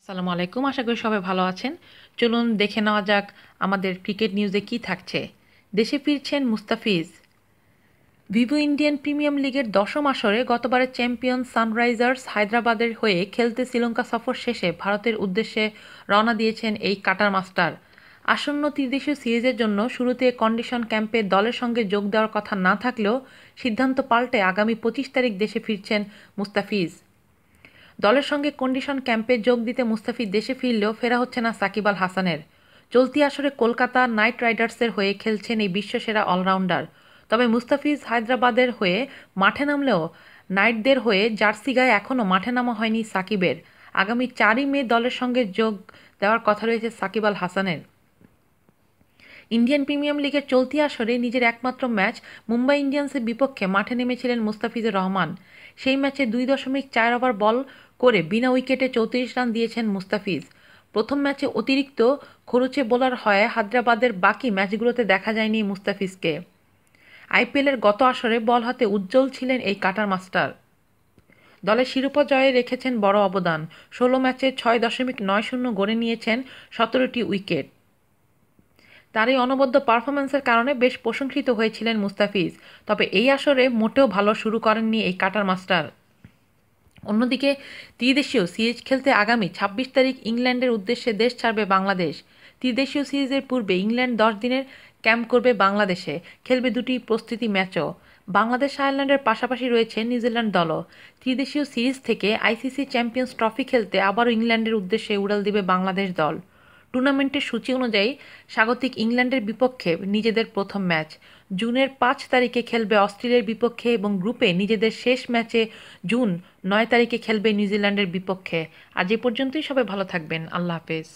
আসসালামু আলাইকুম। আশা করি সবাই ভালো আছেন। চলুন দেখে নেওয়া যাক আমাদের ক্রিকেট নিউজে কি থাকছে। দেশে ফিরছেন মুস্তাফিজ। ভিভো ইন্ডিয়ান প্রিমিয়ার লিগের দশম আসরে গতবারের চ্যাম্পিয়ন সানরাইজার্স হায়দ্রাবাদের হয়ে খেলতে শ্রীলঙ্কা সফর শেষে ভারতের উদ্দেশ্যে রওনা দিয়েছেন এই কাটার মাস্টার। আসন্ন ত্রিদেশীয় সিরিজের জন্য শুরুতে কন্ডিশন ক্যাম্পে দলের সঙ্গে যোগ দেওয়ার কথা না থাকলেও সিদ্ধান্ত পাল্টে আগামী 25 তারিখ দেশে ফিরছেন মুস্তাফিজ। দলের সঙ্গে কন্ডিশন ক্যাম্পে যোগ দিতে মুস্তাফিজ দেশে ফিরলেও ফেরা হচ্ছে না সাকিব আল হাসানের। চলতি আসরে কলকাতা নাইট রাইডার্সের হয়ে খেলছেন এই বিশ্বসেরা অলরাউন্ডার। তবে মুস্তাফিজ হায়দ্রাবাদের হয়ে মাঠে নামলেও নাইটদের হয়ে জার্সি গায়ে এখনও মাঠে নামা হয়নি সাকিবের। আগামী 4ই মে দলের সঙ্গে যোগ দেওয়ার কথা রয়েছে সাকিব আল হাসানের। ইন্ডিয়ান প্রিমিয়ার লিগের চলতি আসরে নিজের একমাত্র ম্যাচ মুম্বাই ইন্ডিয়ান্সের বিপক্ষে মাঠে নেমেছিলেন মুস্তাফিজুর রহমান। সেই ম্যাচে 2.4 ওভার বল করে বিনা উইকেটে 34 রান দিয়েছেন মুস্তাফিজ। প্রথম ম্যাচে অতিরিক্ত খরচে বোলার হয়ে হায়দ্রাবাদের বাকি ম্যাচগুলোতে দেখা যায়নি মুস্তাফিজকে। আইপিএলের গত আসরে বল হাতে উজ্জ্বল ছিলেন এই কাটার মাস্টার। দলের শিরোপা জয়ে রেখেছেন বড় অবদান। 16 ম্যাচে 6.90 গড়ে নিয়েছেন 17টি উইকেট। তার এই অনবদ্য পারফরম্যান্সের কারণে বেশ প্রশংসিত হয়েছিলেন মুস্তাফিজ। তবে এই আসরে মোটেও ভালো শুরু করেননি এই কাটার মাস্টার। অন্যদিকে ত্রিদেশীয় সিরিজ খেলতে আগামী 26 তারিখ ইংল্যান্ডের উদ্দেশ্যে দেশ ছাড়বে বাংলাদেশ। ত্রিদেশীয় সিরিজের পূর্বে ইংল্যান্ড 10 দিনের ক্যাম্প করবে বাংলাদেশে, খেলবে দুটি প্রস্তুতি ম্যাচও। বাংলাদেশ আয়ারল্যান্ডের পাশাপাশি রয়েছে নিউজিল্যান্ড দলও। ত্রিদেশীয় সিরিজ থেকে আইসিসি চ্যাম্পিয়ন্স ট্রফি খেলতে আবারও ইংল্যান্ডের উদ্দেশ্যে উড়াল দিবে বাংলাদেশ দল। টুর্নামেন্টের সূচি অনুযায়ী স্বাগতিক ইংল্যান্ডের বিপক্ষে নিজেদের প্রথম ম্যাচ জুনের 5 তারিখে খেলবে অস্ট্রেলিয়ার বিপক্ষে এবং গ্রুপে নিজেদের শেষ ম্যাচে জুন 9 তারিখে খেলবে নিউজিল্যান্ডের বিপক্ষে। আজ এ পর্যন্তই। সবাই ভালো থাকবেন। আল্লাহ হাফেজ।